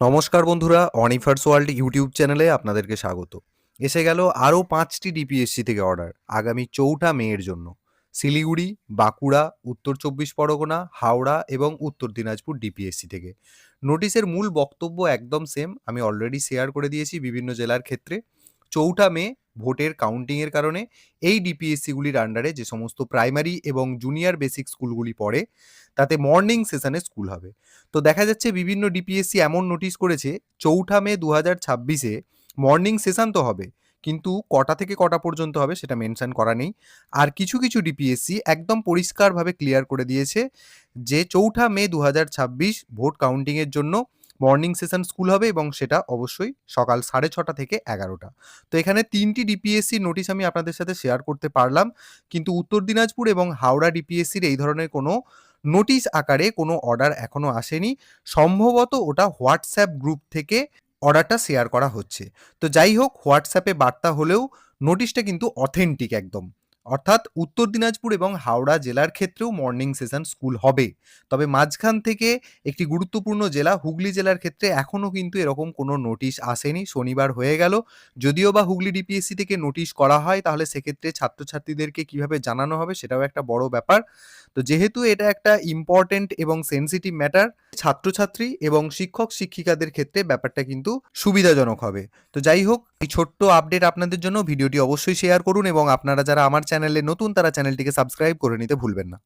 নমস্কার বন্ধুরা, অনিফার্স world YouTube চ্যানেলে আপনাদেরকে স্বাগত। এসে গেল আরও ৫টি ডিপিএসসি থেকে অর্ডার আগামী ৪ঠা মের জন্য। শিলিগুড়ি, বাঁকুড়া, উত্তর ২৪ পরগনা, হাওড়া এবং উত্তর দিনাজপুর ডিপিএসসি থেকে। নোটিশের মূল বক্তব্য একদম সেম, আমি অলরেডি শেয়ার করে দিয়েছি বিভিন্ন জেলার ক্ষেত্রে। ৪ঠা মে ভোটের কাউন্টিংয়ের কারণে এই ডিপিএসসিগুলির আন্ডারে যে সমস্ত প্রাইমারি এবং জুনিয়র বেসিক স্কুলগুলি পড়ে তাতে মর্নিং সেশনে স্কুল হবে। তো দেখা যাচ্ছে বিভিন্ন ডিপিএসসি এমন নোটিশ করেছে ৪ঠা মে ২০২৬-এ মর্নিং সেশন তো হবে, কিন্তু কটা থেকে কটা পর্যন্ত হবে সেটা মেনশন করা নেই। আর কিছু কিছু ডিপিএসসি একদম পরিষ্কারভাবে ক্লিয়ার করে দিয়েছে যে ৪ঠা মে ২০২৬ ভোট কাউন্টিংয়ের জন্য মর্নিং সেশন স্কুল হবে এবং সেটা অবশ্যই সকাল ৬:৩০ থেকে ১১টা। তো এখানে ৩টি ডিপিএসসি নোটিশ আমি আপনাদের সাথে শেয়ার করতে পারলাম, কিন্তু উত্তর দিনাজপুর এবং হাওড়া ডিপিএসসির এই ধরনের কোনো নোটিশ আকারে কোনো অর্ডার এখনো আসেনি। সম্ভবত ওটা হোয়াটসঅ্যাপ গ্রুপ থেকে অর্ডারটা শেয়ার করা হচ্ছে। তো যাই হোক, হোয়াটসঅ্যাপে বার্তা হলেও নোটিশটা কিন্তু অথেন্টিক একদম। অর্থাৎ উত্তর দিনাজপুর এবং হাওড়া জেলার ক্ষেত্রেও মর্নিং সেশন স্কুল হবে। তবে মাঝখান থেকে একটি গুরুত্বপূর্ণ জেলা হুগলি জেলার ক্ষেত্রে এখনও কিন্তু এরকম কোনো নোটিশ আসেনি। শনিবার হয়ে গেল, যদিও বা হুগলি ডিপিএসসি থেকে নোটিশ করা হয় তাহলে সেক্ষেত্রে ছাত্রছাত্রীদেরকে কিভাবে জানানো হবে সেটাও একটা বড় ব্যাপার। তো যেহেতু এটা একটা ইম্পর্টেন্ট এবং সেন্সিটিভ ম্যাটার, ছাত্রছাত্রী এবং শিক্ষক শিক্ষিকাদের ক্ষেত্রে ব্যাপারটা কিন্তু সুবিধাজনক হবে। তো যাই হোক, এই ছোট্ট আপডেট আপনাদের জন্য, ভিডিওটি অবশ্যই শেয়ার করুন এবং আপনারা যারা আমার চ্যানেলে নতুন তারা চ্যানেলটিকে সাবস্ক্রাইব করে নিতে ভুলবেন না।